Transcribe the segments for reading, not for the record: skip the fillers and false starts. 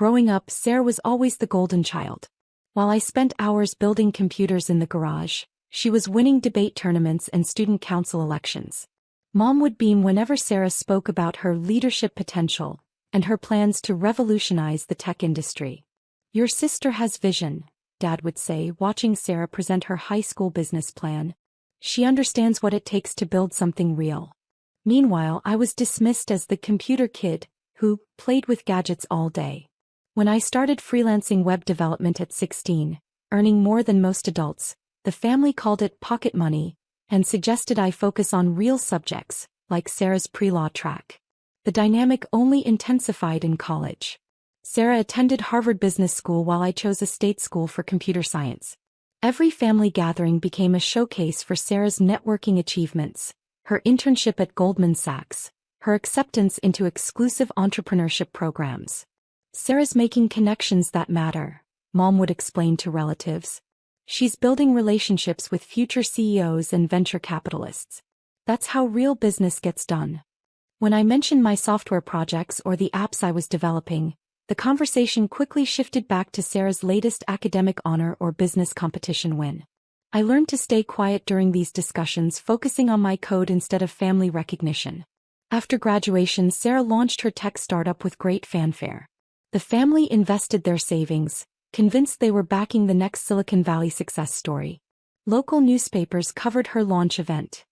Growing up, Sarah was always the golden child. While I spent hours building computers in the garage, she was winning debate tournaments and student council elections. Mom would beam whenever Sarah spoke about her leadership potential and her plans to revolutionize the tech industry. "Your sister has vision," Dad would say, watching Sarah present her high school business plan. "She understands what it takes to build something real." Meanwhile, I was dismissed as the computer kid who played with gadgets all day. When I started freelancing web development at 16, earning more than most adults, the family called it pocket money and suggested I focus on real subjects, like Sarah's pre-law track. The dynamic only intensified in college. Sarah attended Harvard Business School while I chose a state school for computer science. Every family gathering became a showcase for Sarah's networking achievements, her internship at Goldman Sachs, her acceptance into exclusive entrepreneurship programs. "Sarah's making connections that matter," Mom would explain to relatives. "She's building relationships with future CEOs and venture capitalists. That's how real business gets done." When I mentioned my software projects or the apps I was developing, the conversation quickly shifted back to Sarah's latest academic honor or business competition win. I learned to stay quiet during these discussions, focusing on my code instead of family recognition. After graduation, Sarah launched her tech startup with great fanfare. The family invested their savings, convinced they were backing the next Silicon Valley success story. Local newspapers covered her launch event.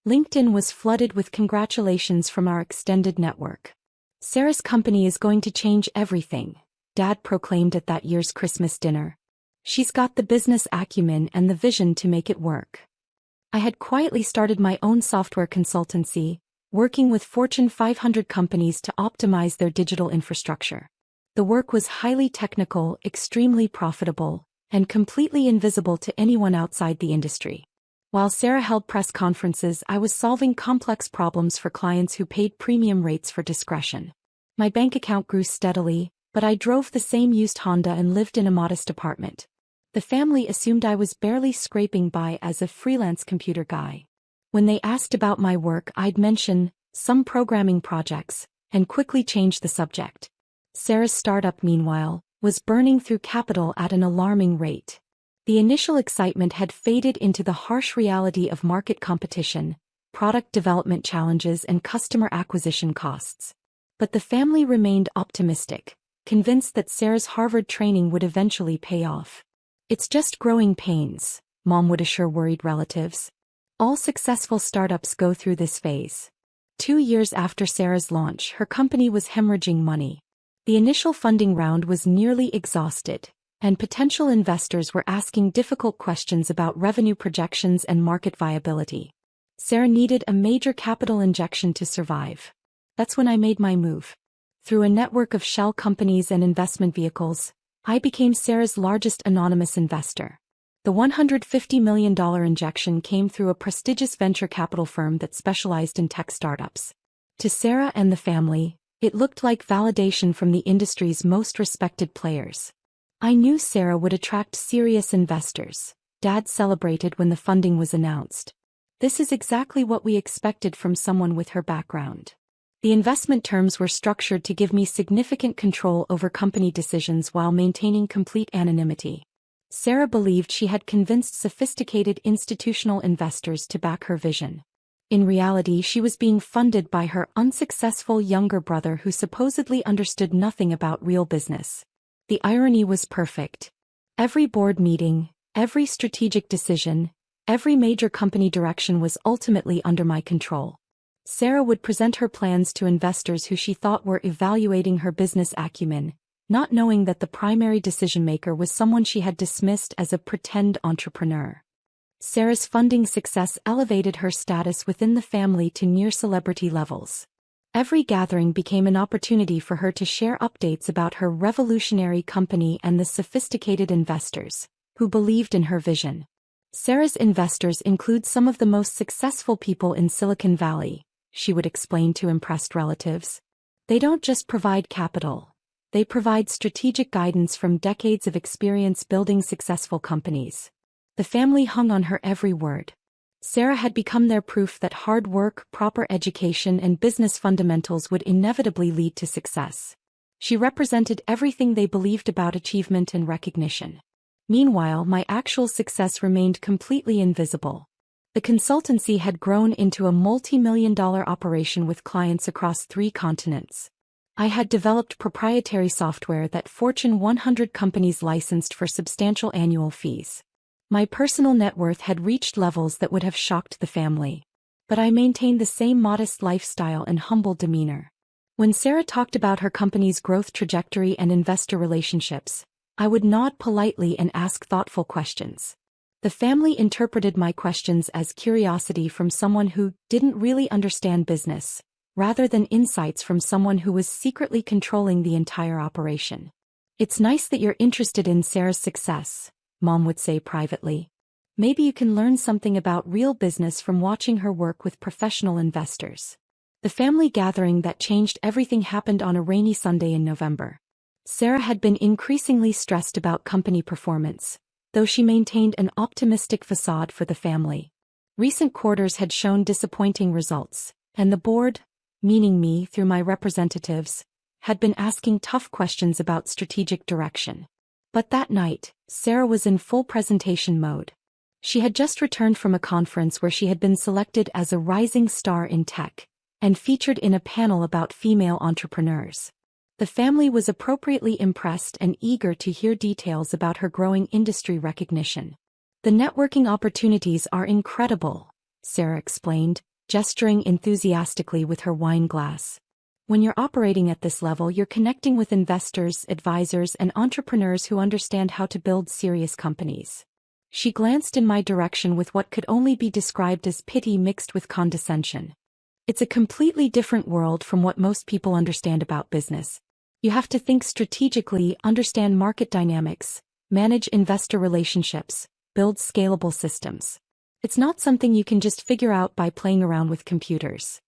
LinkedIn was flooded with congratulations from our extended network. "Sarah's company is going to change everything," Dad proclaimed at that year's Christmas dinner. "She's got the business acumen and the vision to make it work." I had quietly started my own software consultancy, working with Fortune 500 companies to optimize their digital infrastructure. The work was highly technical, extremely profitable, and completely invisible to anyone outside the industry. While Sarah held press conferences, I was solving complex problems for clients who paid premium rates for discretion. My bank account grew steadily, but I drove the same used Honda and lived in a modest apartment. The family assumed I was barely scraping by as a freelance computer guy. When they asked about my work, I'd mention some programming projects and quickly change the subject. Sarah's startup, meanwhile, was burning through capital at an alarming rate. The initial excitement had faded into the harsh reality of market competition, product development challenges, and customer acquisition costs. But the family remained optimistic, convinced that Sarah's Harvard training would eventually pay off. "It's just growing pains," Mom would assure worried relatives. "All successful startups go through this phase." 2 years after Sarah's launch, her company was hemorrhaging money. The initial funding round was nearly exhausted, and potential investors were asking difficult questions about revenue projections and market viability. Sarah needed a major capital injection to survive. That's when I made my move. Through a network of shell companies and investment vehicles, I became Sarah's largest anonymous investor. The $150 million injection came through a prestigious venture capital firm that specialized in tech startups. To Sarah and the family, it looked like validation from the industry's most respected players. I knew Sarah would attract serious investors, Dad celebrated when the funding was announced. "This is exactly what we expected from someone with her background." The investment terms were structured to give me significant control over company decisions while maintaining complete anonymity. Sarah believed she had convinced sophisticated institutional investors to back her vision. In reality, she was being funded by her unsuccessful younger brother who supposedly understood nothing about real business. The irony was perfect. Every board meeting, every strategic decision, every major company direction was ultimately under my control. Sarah would present her plans to investors who she thought were evaluating her business acumen, not knowing that the primary decision-maker was someone she had dismissed as a pretend entrepreneur. Sarah's funding success elevated her status within the family to near-celebrity levels. Every gathering became an opportunity for her to share updates about her revolutionary company and the sophisticated investors who believed in her vision. Sarah's investors include some of the most successful people in Silicon Valley, she would explain to impressed relatives. They don't just provide capital. They provide strategic guidance from decades of experience building successful companies. The family hung on her every word. Sarah had become their proof that hard work, proper education, and business fundamentals would inevitably lead to success. She represented everything they believed about achievement and recognition. Meanwhile, my actual success remained completely invisible. The consultancy had grown into a multi-million-dollar operation with clients across 3 continents. I had developed proprietary software that Fortune 100 companies licensed for substantial annual fees. My personal net worth had reached levels that would have shocked the family. But I maintained the same modest lifestyle and humble demeanor. When Sarah talked about her company's growth trajectory and investor relationships, I would nod politely and ask thoughtful questions. The family interpreted my questions as curiosity from someone who didn't really understand business, rather than insights from someone who was secretly controlling the entire operation. "It's nice that you're interested in Sarah's success," Mom would say privately. "Maybe you can learn something about real business from watching her work with professional investors." The family gathering that changed everything happened on a rainy Sunday in November. Sarah had been increasingly stressed about company performance, though she maintained an optimistic facade for the family. Recent quarters had shown disappointing results, and the board, meaning me through my representatives, had been asking tough questions about strategic direction. But that night, Sarah was in full presentation mode. She had just returned from a conference where she had been selected as a rising star in tech, and featured in a panel about female entrepreneurs. The family was appropriately impressed and eager to hear details about her growing industry recognition. "The networking opportunities are incredible," Sarah explained, gesturing enthusiastically with her wine glass. "When you're operating at this level, you're connecting with investors, advisors, and entrepreneurs who understand how to build serious companies." She glanced in my direction with what could only be described as pity mixed with condescension. "It's a completely different world from what most people understand about business. You have to think strategically, understand market dynamics, manage investor relationships, build scalable systems. It's not something you can just figure out by playing around with computers."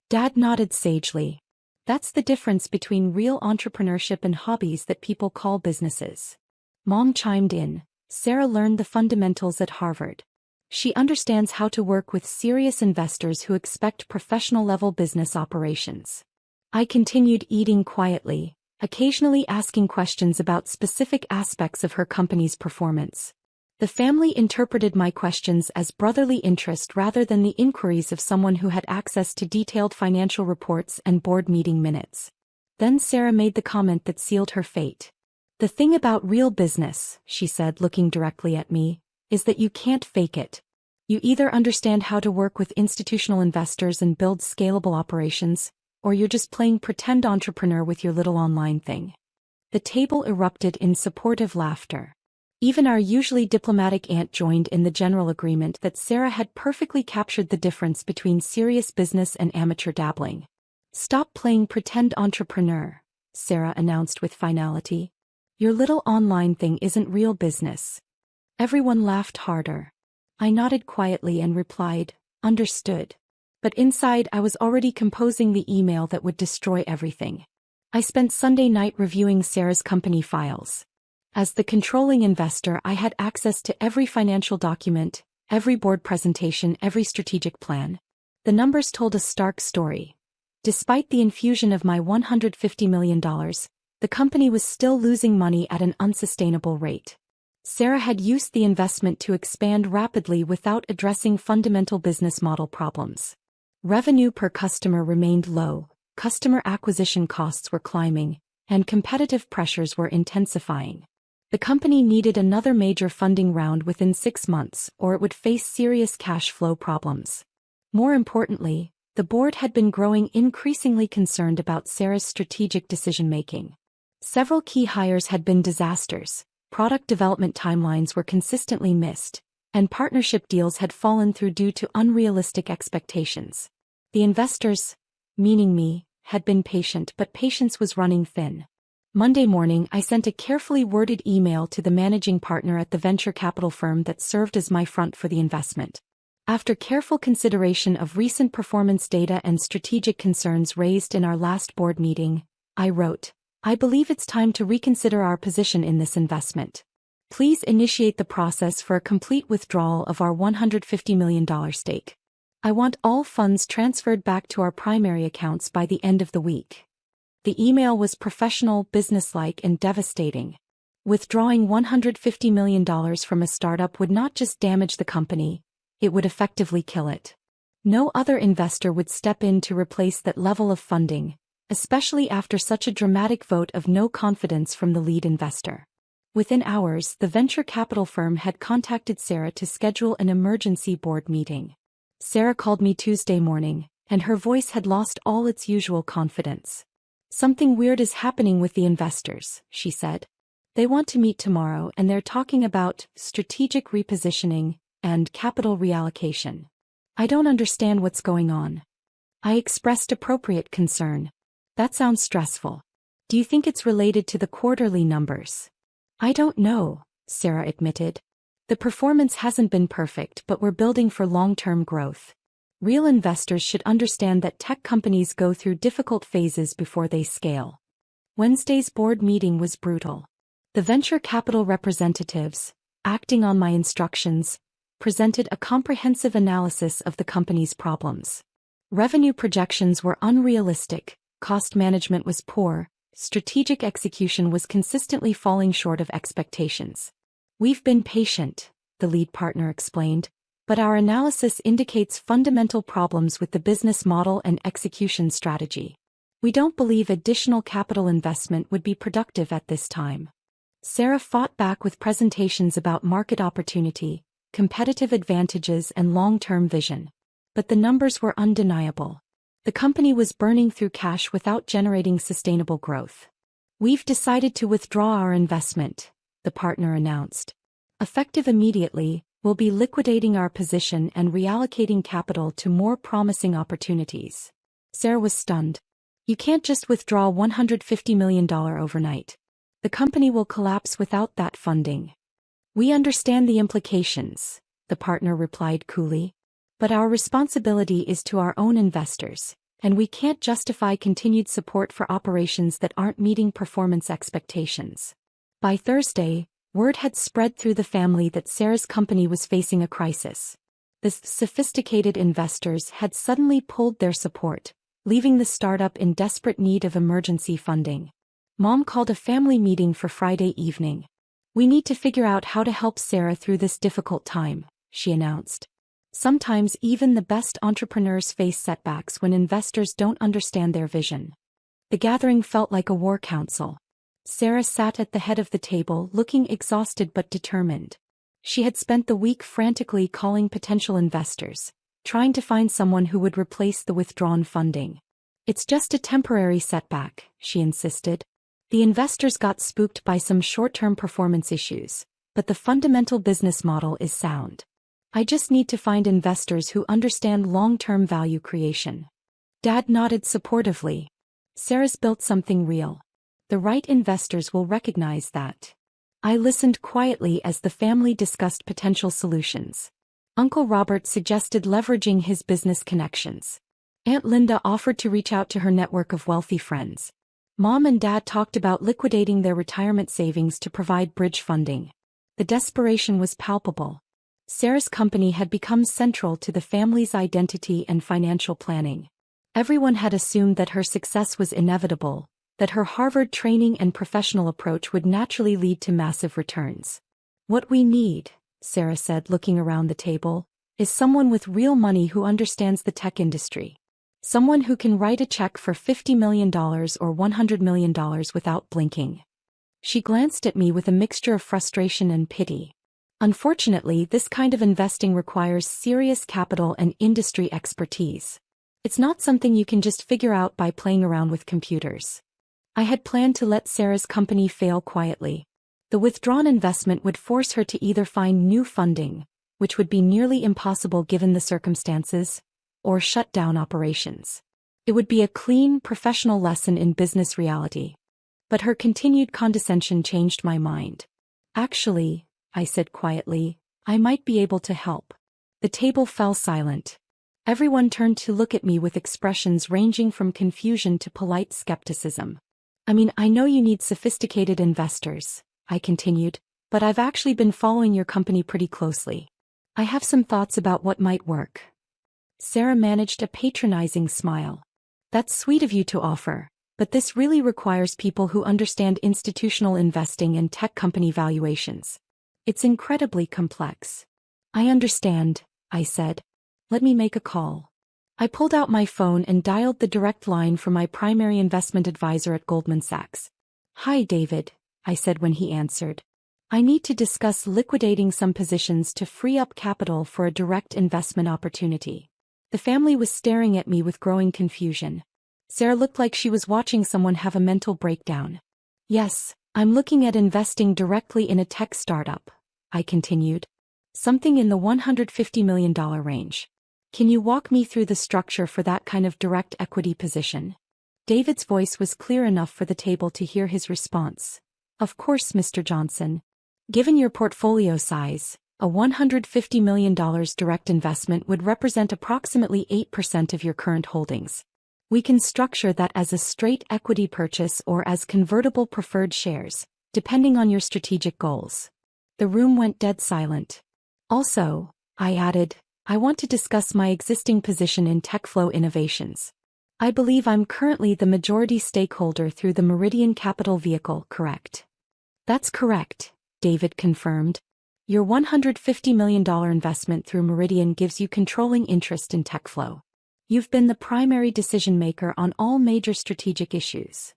Dad nodded sagely. "That's the difference between real entrepreneurship and hobbies that people call businesses." Mom chimed in. "Sarah learned the fundamentals at Harvard. She understands how to work with serious investors who expect professional-level business operations." I continued eating quietly, occasionally asking questions about specific aspects of her company's performance. The family interpreted my questions as brotherly interest rather than the inquiries of someone who had access to detailed financial reports and board meeting minutes. Then Sarah made the comment that sealed her fate. "The thing about real business," she said, looking directly at me, "is that you can't fake it. You either understand how to work with institutional investors and build scalable operations, or you're just playing pretend entrepreneur with your little online thing." The table erupted in supportive laughter. Even our usually diplomatic aunt joined in the general agreement that Sarah had perfectly captured the difference between serious business and amateur dabbling. "Stop playing pretend entrepreneur," Sarah announced with finality. "Your little online thing isn't real business." Everyone laughed harder. I nodded quietly and replied, "Understood." But inside I was already composing the email that would destroy everything. I spent Sunday night reviewing Sarah's company files. As the controlling investor, I had access to every financial document, every board presentation, every strategic plan. The numbers told a stark story. Despite the infusion of my $150 million, the company was still losing money at an unsustainable rate. Sarah had used the investment to expand rapidly without addressing fundamental business model problems. Revenue per customer remained low, customer acquisition costs were climbing, and competitive pressures were intensifying. The company needed another major funding round within 6 months, or it would face serious cash flow problems. More importantly, the board had been growing increasingly concerned about Sarah's strategic decision-making. Several key hires had been disasters, product development timelines were consistently missed, and partnership deals had fallen through due to unrealistic expectations. The investors, meaning me, had been patient, but patience was running thin. Monday morning, I sent a carefully worded email to the managing partner at the venture capital firm that served as my front for the investment. After careful consideration of recent performance data and strategic concerns raised in our last board meeting, I wrote, "I believe it's time to reconsider our position in this investment. Please initiate the process for a complete withdrawal of our $150 million stake. I want all funds transferred back to our primary accounts by the end of the week." The email was professional, businesslike, and devastating. Withdrawing $150 million from a startup would not just damage the company, it would effectively kill it. No other investor would step in to replace that level of funding, especially after such a dramatic vote of no confidence from the lead investor. Within hours, the venture capital firm had contacted Sarah to schedule an emergency board meeting. Sarah called me Tuesday morning, and her voice had lost all its usual confidence. "Something weird is happening with the investors," she said. "They want to meet tomorrow and they're talking about strategic repositioning and capital reallocation. I don't understand what's going on." I expressed appropriate concern. "That sounds stressful. Do you think it's related to the quarterly numbers?" "I don't know," Sarah admitted. "The performance hasn't been perfect, but we're building for long-term growth. Real investors should understand that tech companies go through difficult phases before they scale." Wednesday's board meeting was brutal. The venture capital representatives, acting on my instructions, presented a comprehensive analysis of the company's problems. Revenue projections were unrealistic, cost management was poor, strategic execution was consistently falling short of expectations. "We've been patient," the lead partner explained, "but our analysis indicates fundamental problems with the business model and execution strategy. We don't believe additional capital investment would be productive at this time." Sarah fought back with presentations about market opportunity, competitive advantages, and long-term vision. But the numbers were undeniable. The company was burning through cash without generating sustainable growth. "We've decided to withdraw our investment," the partner announced. "Effective immediately, we'll be liquidating our position and reallocating capital to more promising opportunities." Sarah was stunned. "You can't just withdraw $150 million overnight. The company will collapse without that funding." "We understand the implications," the partner replied coolly. "But our responsibility is to our own investors, and we can't justify continued support for operations that aren't meeting performance expectations." By Thursday, word had spread through the family that Sarah's company was facing a crisis. The sophisticated investors had suddenly pulled their support, leaving the startup in desperate need of emergency funding. Mom called a family meeting for Friday evening. "We need to figure out how to help Sarah through this difficult time," she announced. Sometimes even the best entrepreneurs face setbacks when investors don't understand their vision. The gathering felt like a war council. Sarah sat at the head of the table, looking exhausted but determined. She had spent the week frantically calling potential investors, trying to find someone who would replace the withdrawn funding. "It's just a temporary setback," she insisted. "The investors got spooked by some short-term performance issues, but the fundamental business model is sound. I just need to find investors who understand long-term value creation." Dad nodded supportively. "Sarah's built something real. The right investors will recognize that." I listened quietly as the family discussed potential solutions. Uncle Robert suggested leveraging his business connections. Aunt Linda offered to reach out to her network of wealthy friends. Mom and Dad talked about liquidating their retirement savings to provide bridge funding. The desperation was palpable. Sarah's company had become central to the family's identity and financial planning. Everyone had assumed that her success was inevitable, that her Harvard training and professional approach would naturally lead to massive returns. "What we need," Sarah said, looking around the table, "is someone with real money who understands the tech industry. Someone who can write a check for $50 million or $100 million without blinking." She glanced at me with a mixture of frustration and pity. "Unfortunately, this kind of investing requires serious capital and industry expertise. It's not something you can just figure out by playing around with computers." I had planned to let Sarah's company fail quietly. The withdrawn investment would force her to either find new funding, which would be nearly impossible given the circumstances, or shut down operations. It would be a clean, professional lesson in business reality. But her continued condescension changed my mind. "Actually," I said quietly, "I might be able to help." The table fell silent. Everyone turned to look at me with expressions ranging from confusion to polite skepticism. I know you need sophisticated investors," I continued, "but I've actually been following your company pretty closely. I have some thoughts about what might work." Sarah managed a patronizing smile. "That's sweet of you to offer, But this really requires people who understand institutional investing and tech company valuations. It's incredibly complex. I understand, I said. Let me make a call. I pulled out my phone and dialed the direct line for my primary investment advisor at Goldman Sachs. Hi, David, I said when he answered. I need to discuss liquidating some positions to free up capital for a direct investment opportunity. The family was staring at me with growing confusion. Sarah looked like she was watching someone have a mental breakdown. Yes, I'm looking at investing directly in a tech startup, I continued. Something in the $150 million range. Can you walk me through the structure for that kind of direct equity position? David's voice was clear enough for the table to hear his response. Of course, Mr. Johnson. Given your portfolio size, a $150 million direct investment would represent approximately 8% of your current holdings. We can structure that as a straight equity purchase or as convertible preferred shares, depending on your strategic goals. The room went dead silent. Also, I added, I want to discuss my existing position in TechFlow Innovations. I believe I'm currently the majority stakeholder through the Meridian Capital vehicle, correct? That's correct, David confirmed. Your $150 million investment through Meridian gives you controlling interest in TechFlow. You've been the primary decision-maker on all major strategic issues.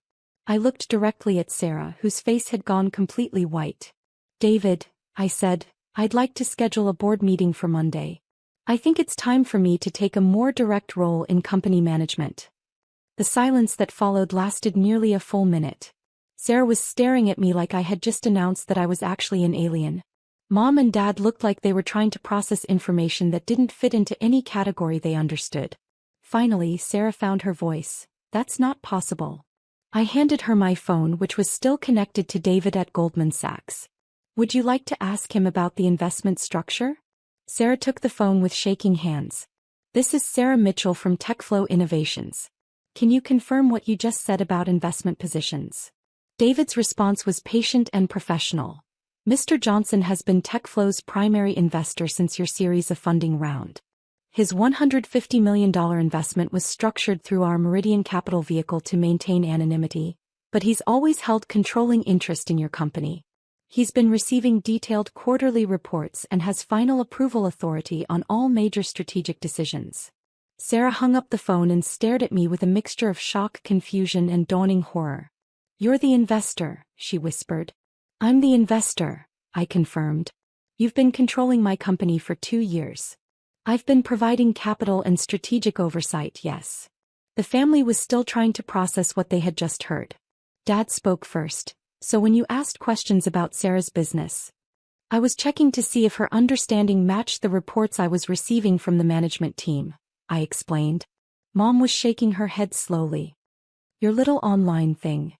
I looked directly at Sarah, whose face had gone completely white. David, I said, I'd like to schedule a board meeting for Monday. I think it's time for me to take a more direct role in company management. The silence that followed lasted nearly a full minute. Sarah was staring at me like I had just announced that I was actually an alien. Mom and Dad looked like they were trying to process information that didn't fit into any category they understood. Finally, Sarah found her voice. That's not possible. I handed her my phone, which was still connected to David at Goldman Sachs. Would you like to ask him about the investment structure? Sarah took the phone with shaking hands. This is Sarah Mitchell from TechFlow Innovations. Can you confirm what you just said about investment positions? David's response was patient and professional. Mr. Johnson has been TechFlow's primary investor since your series of funding round. His $150 million investment was structured through our Meridian Capital vehicle to maintain anonymity, but he's always held controlling interest in your company. He's been receiving detailed quarterly reports and has final approval authority on all major strategic decisions. Sarah hung up the phone and stared at me with a mixture of shock, confusion, and dawning horror. You're the investor, she whispered. I'm the investor, I confirmed. You've been controlling my company for 2 years. I've been providing capital and strategic oversight, yes. The family was still trying to process what they had just heard. Dad spoke first, so when you asked questions about Sarah's business, I was checking to see if her understanding matched the reports I was receiving from the management team, I explained. Mom was shaking her head slowly. Your little online thing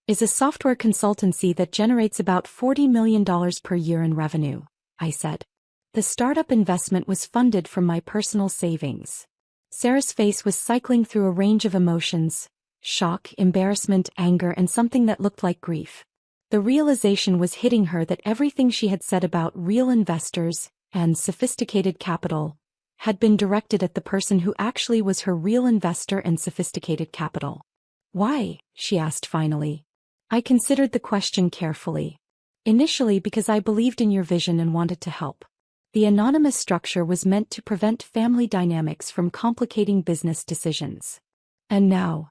is a software consultancy that generates about $40 million per year in revenue, I said. The startup investment was funded from my personal savings. Sarah's face was cycling through a range of emotions: shock, embarrassment, anger, and something that looked like grief. The realization was hitting her that everything she had said about real investors and sophisticated capital had been directed at the person who actually was her real investor and sophisticated capital. Why? She asked finally. I considered the question carefully. Initially because I believed in your vision and wanted to help. The anonymous structure was meant to prevent family dynamics from complicating business decisions. And now,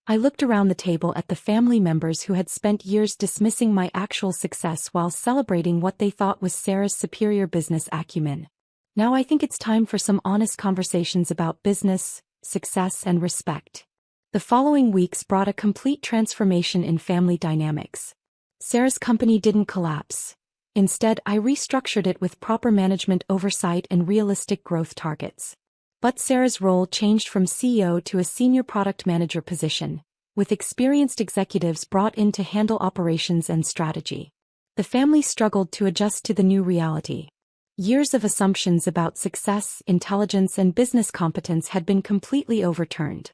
I looked around the table at the family members who had spent years dismissing my actual success while celebrating what they thought was Sarah's superior business acumen. Now I think it's time for some honest conversations about business, success, and respect. The following weeks brought a complete transformation in family dynamics. Sarah's company didn't collapse. Instead, I restructured it with proper management oversight and realistic growth targets. But Sarah's role changed from CEO to a senior product manager position, with experienced executives brought in to handle operations and strategy. The family struggled to adjust to the new reality. Years of assumptions about success, intelligence, and business competence had been completely overturned.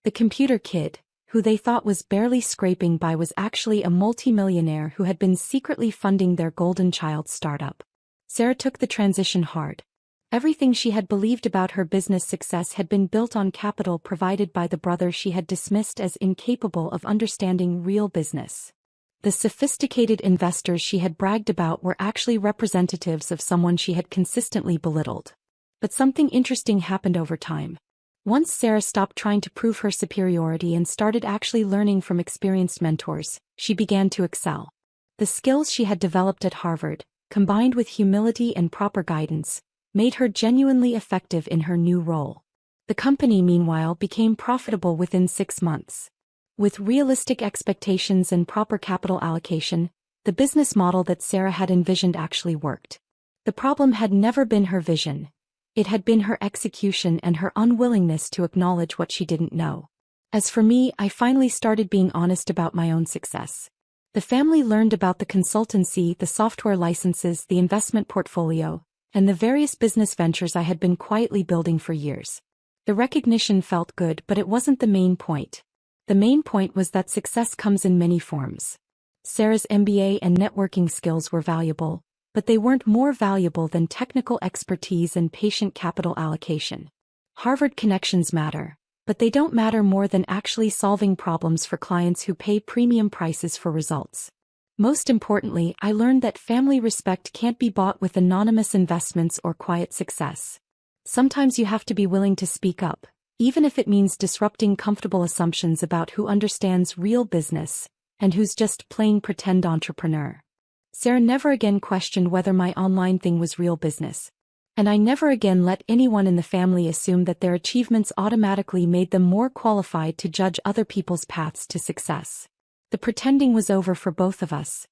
The computer kid, who they thought was barely scraping by, was actually a multi-millionaire who had been secretly funding their golden child startup. Sarah took the transition hard. Everything she had believed about her business success had been built on capital provided by the brother she had dismissed as incapable of understanding real business. The sophisticated investors she had bragged about were actually representatives of someone she had consistently belittled. But something interesting happened over time. Once Sarah stopped trying to prove her superiority and started actually learning from experienced mentors, she began to excel. The skills she had developed at Harvard, combined with humility and proper guidance, made her genuinely effective in her new role. The company, meanwhile, became profitable within 6 months. With realistic expectations and proper capital allocation, the business model that Sarah had envisioned actually worked. The problem had never been her vision. It had been her execution and her unwillingness to acknowledge what she didn't know. As for me, I finally started being honest about my own success. The family learned about the consultancy, the software licenses, the investment portfolio, and the various business ventures I had been quietly building for years. The recognition felt good, but it wasn't the main point. The main point was that success comes in many forms. Sarah's MBA and networking skills were valuable, but they weren't more valuable than technical expertise and patient capital allocation. Harvard connections matter, but they don't matter more than actually solving problems for clients who pay premium prices for results. Most importantly, I learned that family respect can't be bought with anonymous investments or quiet success. Sometimes you have to be willing to speak up, even if it means disrupting comfortable assumptions about who understands real business and who's just plain pretend entrepreneur. Sarah never again questioned whether my online thing was real business. And I never again let anyone in the family assume that their achievements automatically made them more qualified to judge other people's paths to success. The pretending was over for both of us,